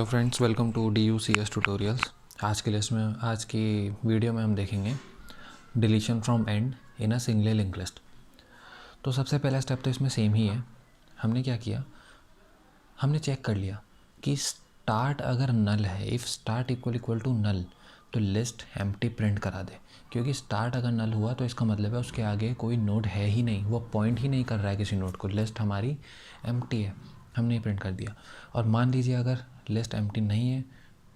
Hello friends, welcome to DUCS tutorials. आज की video में हम देखेंगे deletion from end in a single link list. तो सबसे पहला स्टेप तो इसमें सेम ही है। हमने क्या किया, हमने चेक कर लिया कि स्टार्ट अगर नल है, if start equal to null, तो लिस्ट एम्प्टी प्रिंट करा दे। क्योंकि स्टार्ट अगर नल हुआ तो इसका मतलब है उसके आगे कोई नोड है ही नहीं, वो पॉइंट ही नहीं कर रहा है किसी नोड को, लिस्ट हमारी एम्प्टी है, हमने प्रिंट कर दिया। और मान लीजिए अगर लिस्ट एम्प्टी नहीं है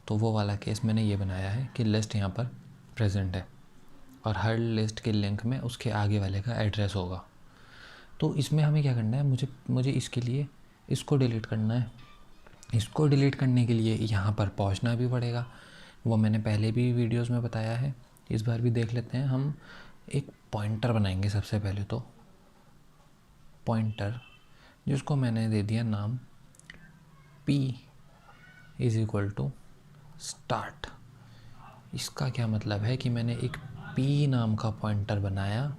तो वो वाला केस मैंने ये बनाया है कि लिस्ट यहाँ पर प्रेजेंट है और हर लिस्ट के लिंक में उसके आगे वाले का एड्रेस होगा। तो इसमें हमें क्या करना है, मुझे इसके लिए इसको डिलीट करना है। इसको डिलीट करने के लिए यहाँ पर पहुँचना भी पड़ेगा, वो मैंने पहले भी वीडियोस में बताया है, इस बार भी देख लेते हैं। हम एक पॉइंटर बनाएंगे सबसे पहले, तो पॉइंटर जिसको मैंने दे दिया नाम p is equal to start. इसका क्या मतलब है कि मैंने एक p नाम का पॉइंटर बनाया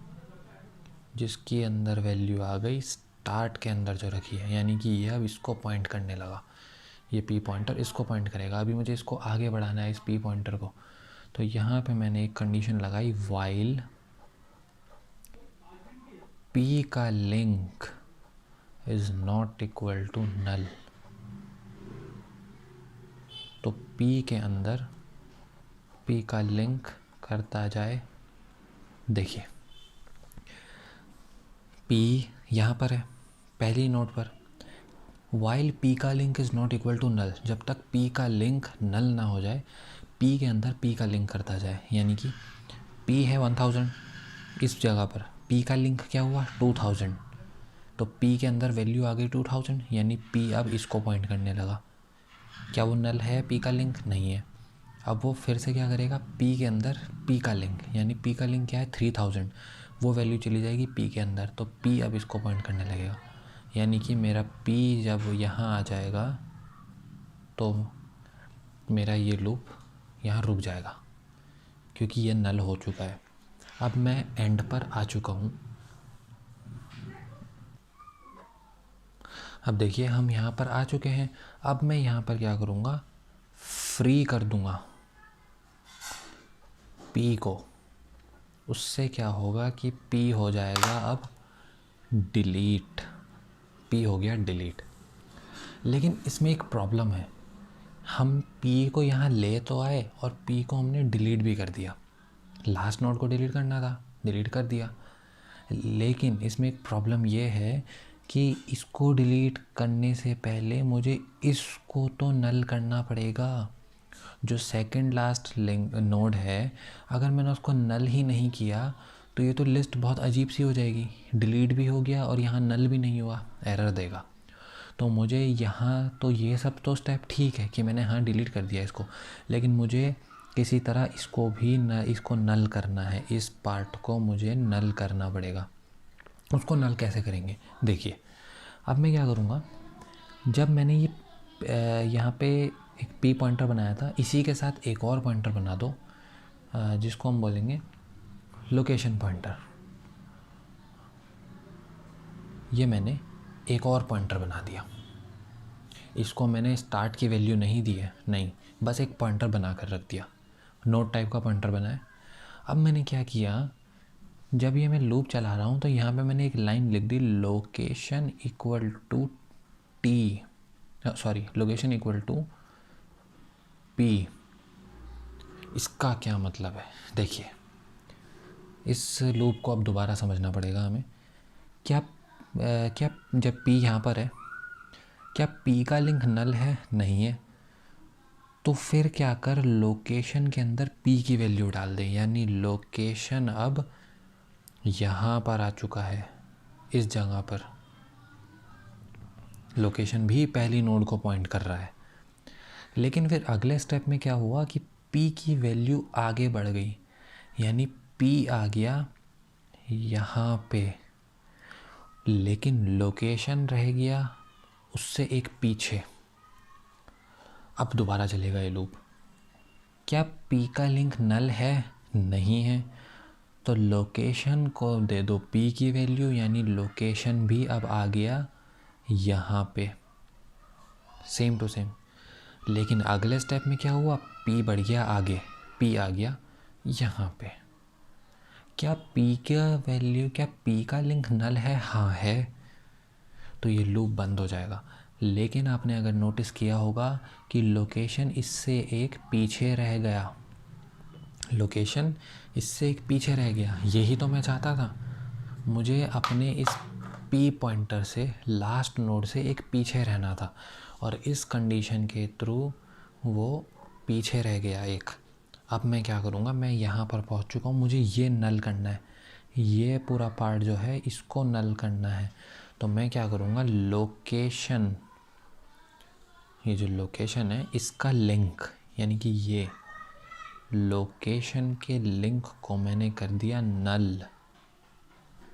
जिसके अंदर वैल्यू आ गई स्टार्ट के अंदर जो रखी है, यानी कि ये अब इसको पॉइंट करने लगा। ये p पॉइंटर इसको पॉइंट करेगा। अभी मुझे इसको आगे बढ़ाना है, इस p पॉइंटर को। तो यहाँ पे मैंने एक कंडीशन लगाई, वाइल p का link is not equal to null. तो p के अंदर p का लिंक करता जाए। देखिए p यहाँ पर है पहली नोड पर, वाइल p का link is not equal to null. जब तक p का लिंक नल ना हो जाए, p के अंदर p का लिंक करता जाए। यानी कि p है 1000, इस जगह पर p का लिंक क्या हुआ 2000, तो p के अंदर वैल्यू आ गई 2000, यानी p अब इसको पॉइंट करने लगा। क्या वो नल है? p का लिंक नहीं है। अब वो फिर से क्या करेगा, p के अंदर p का लिंक, यानी p का लिंक क्या है 3000, वो वैल्यू चली जाएगी p के अंदर, तो p अब इसको पॉइंट करने लगेगा। यानी कि मेरा p जब यहाँ आ जाएगा तो मेरा ये लूप यहाँ रुक जाएगा क्योंकि ये नल हो चुका है। अब मैं एंड पर आ चुका हूँ। अब देखिए हम यहाँ पर आ चुके हैं। अब मैं यहाँ पर क्या करूँगा, फ्री कर दूँगा p को। उससे क्या होगा कि p हो जाएगा अब डिलीट, p हो गया डिलीट। लेकिन इसमें एक प्रॉब्लम है, हम p को यहाँ ले तो आए और p को हमने डिलीट भी कर दिया। लास्ट नोड को डिलीट करना था, डिलीट कर दिया। लेकिन इसमें एक प्रॉब्लम ये है कि इसको डिलीट करने से पहले मुझे इसको तो नल करना पड़ेगा। जो सेकंड लास्ट लिंक नोड है, अगर मैंने उसको नल ही नहीं किया तो ये तो लिस्ट बहुत अजीब सी हो जाएगी। डिलीट भी हो गया और यहाँ नल भी नहीं हुआ, एरर देगा। तो मुझे यहाँ तो ये सब तो स्टेप ठीक है कि मैंने हाँ डिलीट कर दिया इसको, लेकिन मुझे किसी तरह इसको भी इसको नल करना है। इस पार्ट को मुझे नल करना पड़ेगा। उसको नल कैसे करेंगे, देखिए। अब मैं क्या करूँगा, जब मैंने ये यहाँ पे एक p पॉइंटर बनाया था, इसी के साथ एक और पॉइंटर बना दो जिसको हम बोलेंगे लोकेशन पॉइंटर। ये मैंने एक और पॉइंटर बना दिया। इसको मैंने स्टार्ट की वैल्यू नहीं दी है, नहीं, बस एक पॉइंटर बना कर रख दिया, नोट टाइप का पॉइंटर बनाया। अब मैंने क्या किया, जब ये मैं लूप चला रहा हूँ तो यहाँ पे मैंने एक लाइन लिख दी, location equal to location equal to p। इसका क्या मतलब है, देखिए। इस लूप को अब दोबारा समझना पड़ेगा हमें। क्या जब p यहाँ पर है, क्या p का लिंक नल है? नहीं है। तो फिर क्या कर, लोकेशन के अंदर p की वैल्यू डाल दें, यानी लोकेशन अब यहाँ पर आ चुका है, इस जगह पर। लोकेशन भी पहली नोड को पॉइंट कर रहा है। लेकिन फिर अगले स्टेप में क्या हुआ कि p की वैल्यू आगे बढ़ गई, यानी p आ गया यहाँ पे, लेकिन लोकेशन रह गया उससे एक पीछे। अब दोबारा चलेगा ये लूप। क्या p का लिंक नल है? नहीं है। तो लोकेशन को दे दो p की वैल्यू, यानी लोकेशन भी अब आ गया यहाँ पे, सेम टू सेम। लेकिन अगले स्टेप में क्या हुआ, पी बढ़ गया आगे, पी आ गया यहाँ पे। क्या पी का वैल्यू, क्या पी का लिंक नल है? हाँ है, तो ये लूप बंद हो जाएगा। लेकिन आपने अगर नोटिस किया होगा कि लोकेशन इससे एक पीछे रह गया, लोकेशन इससे एक पीछे रह गया। यही तो मैं चाहता था, मुझे अपने इस पी पॉइंटर से, लास्ट नोड से एक पीछे रहना था, और इस कंडीशन के थ्रू वो पीछे रह गया एक। अब मैं क्या करूँगा, मैं यहाँ पर पहुँच चुका हूँ, मुझे ये नल करना है, ये पूरा पार्ट जो है इसको नल करना है। तो मैं क्या करूँगा, लोकेशन, ये जो लोकेशन है इसका लिंक, यानी कि ये लोकेशन के लिंक को मैंने कर दिया नल।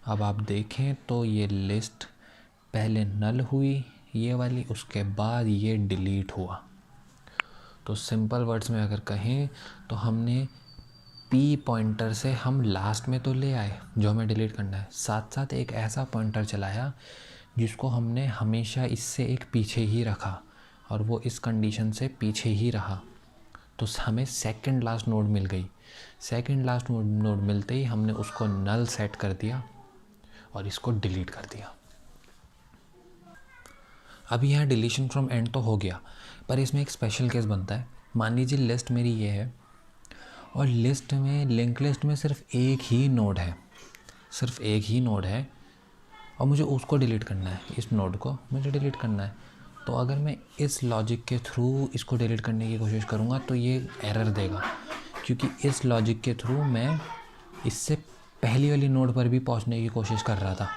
अब आप देखें तो ये लिस्ट पहले नल हुई ये वाली, उसके बाद ये डिलीट हुआ। तो सिंपल वर्ड्स में अगर कहें तो हमने पी पॉइंटर से हम लास्ट में तो ले आए जो हमें डिलीट करना है, साथ साथ एक ऐसा पॉइंटर चलाया जिसको हमने हमेशा इससे एक पीछे ही रखा, और वो इस कंडीशन से पीछे ही रहा। तो हमें सेकंड लास्ट नोड मिल गई। सेकंड लास्ट नोड मिलते ही हमने उसको नल सेट कर दिया और इसको डिलीट कर दिया। अभी यहाँ डिलीशन फ्रॉम एंड तो हो गया, पर इसमें एक स्पेशल केस बनता है। मान लीजिए लिस्ट मेरी ये है, और लिस्ट में, लिंक लिस्ट में सिर्फ एक ही नोड है, सिर्फ एक ही नोड है, और मुझे उसको डिलीट करना है, इस नोड को मुझे डिलीट करना है। तो अगर मैं इस लॉजिक के थ्रू इसको डिलीट करने की कोशिश करूँगा तो ये एरर देगा, क्योंकि इस लॉजिक के थ्रू मैं इससे पहली वाली नोड पर भी पहुँचने की कोशिश कर रहा था,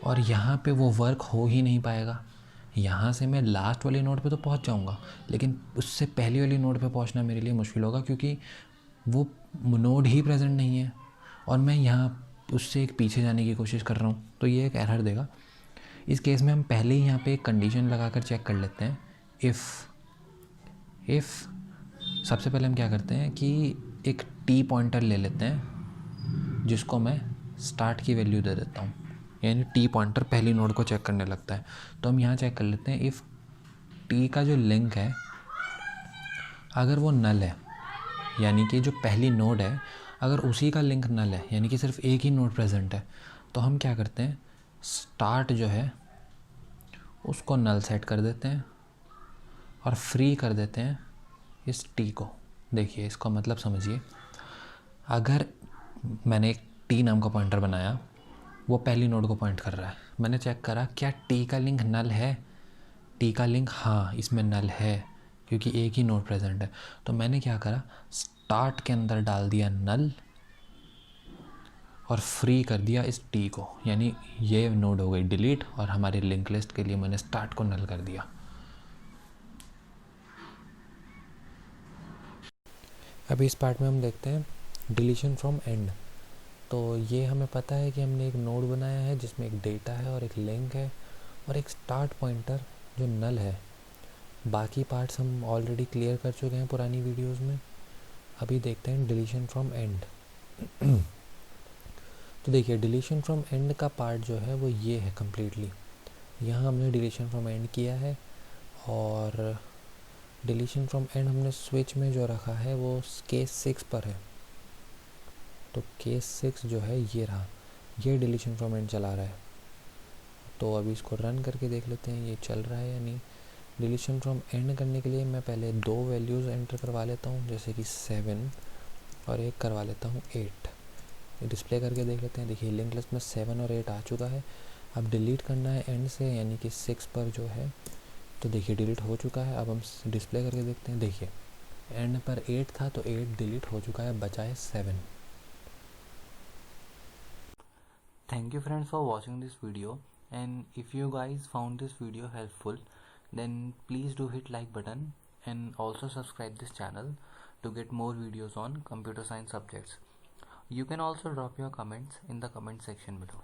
और यहाँ पे वो वर्क हो ही नहीं पाएगा। यहाँ से मैं लास्ट वाली नोड पे तो पहुँच जाऊँगा, लेकिन उससे पहली वाली नोड पे पहुँचना मेरे लिए मुश्किल होगा, क्योंकि वो नोड ही प्रेजेंट नहीं है और मैं यहाँ उससे एक पीछे जाने की कोशिश कर रहा हूँ, तो ये एक एरर देगा। इस केस में हम पहले ही यहाँ पे एक कंडीशन लगाकर चेक कर लेते हैं, इफ़ सबसे पहले हम क्या करते हैं कि एक टी पॉइंटर ले लेते हैं जिसको मैं स्टार्ट की वैल्यू दे देता हूँ, यानी टी पॉइंटर पहली नोड को चेक करने लगता है। तो हम यहाँ चेक कर लेते हैं, इफ़ टी का जो लिंक है अगर वो नल है, यानी कि जो पहली नोड है अगर उसी का लिंक नल है, यानी कि सिर्फ एक ही नोड प्रेजेंट है, तो हम क्या करते हैं, स्टार्ट जो है उसको नल सेट कर देते हैं और फ्री कर देते हैं इस टी को। देखिए इसका मतलब समझिए, अगर मैंने एक टी नाम का पॉइंटर बनाया, वो पहली नोड को पॉइंट कर रहा है, मैंने चेक करा क्या टी का लिंक नल है, टी का लिंक हाँ इसमें नल है क्योंकि एक ही नोड प्रेजेंट है। तो मैंने क्या करा, स्टार्ट के अंदर डाल दिया नल और फ्री कर दिया इस टी को, यानी ये नोड हो गई डिलीट, और हमारे लिंक लिस्ट के लिए मैंने स्टार्ट को नल कर दिया। अभी इस पार्ट में हम देखते हैं डिलीशन फ्रॉम एंड। तो ये हमें पता है कि हमने एक नोड बनाया है जिसमें एक डेटा है और एक लिंक है और एक स्टार्ट पॉइंटर जो नल है। बाकी पार्ट्स हम ऑलरेडी क्लियर कर चुके हैं पुरानी वीडियोस में। अभी देखते हैं डिलीशन फ्रॉम एंड। तो देखिए डिलीशन फ्रॉम एंड का पार्ट जो है वो ये है कम्प्लीटली। यहाँ हमने डिलीशन फ्रॉम एंड किया है, और डिलीशन फ्रॉम एंड हमने स्विच में जो रखा है वो केस 6 पर है। तो केस 6 जो है ये रहा, ये डिलीशन फ्रॉम एंड चला रहा है। तो अभी इसको रन करके देख लेते हैं ये चल रहा है या नहीं। डिलीशन फ्रॉम एंड करने के लिए मैं पहले 2 वैल्यूज़ एंटर करवा लेता हूँ, जैसे कि 7 और एक करवा लेता हूँ 8। डिस्प्ले करके देख लेते हैं। देखिए लिंक लिस्ट में 7 और 8 आ चुका है। अब डिलीट करना है एंड से, यानी कि 6 पर जो है, तो देखिए डिलीट हो चुका है। अब हम डिस्प्ले करके देखते हैं, देखिए एंड पर 8 था तो 8 डिलीट हो चुका है, बचा है 7। Thank you friends for watching this video, and if you guys found this video helpful, then please do hit like button and also subscribe this channel to get more videos on computer science subjects. You can also drop your comments in the comment section below.